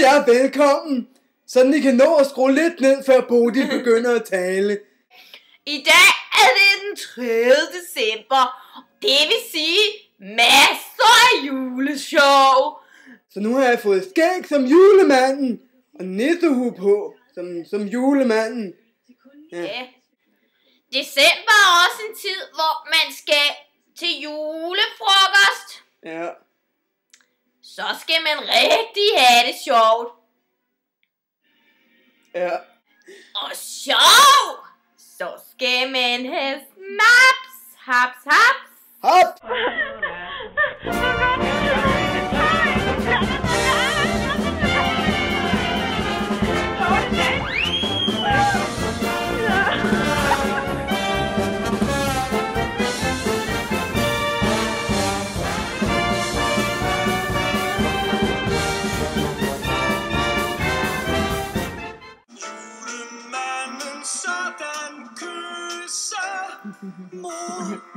jer velkommen, så I kan nå at skrue lidt ned, før Bodil begynder at tale. I dag er det den 3. december, det vil sige masser af juleshow. Så nu har jeg fået skæg som julemanden, og nissehue på som julemanden. Ja. December er også en tid, hvor man skal til julefrokost. Ja. Så skal man rigtig have det sjovt. Ja. Og sjov! Så skal man have snaps. Haps, haps. Hop! Julemanden sådan kysser mod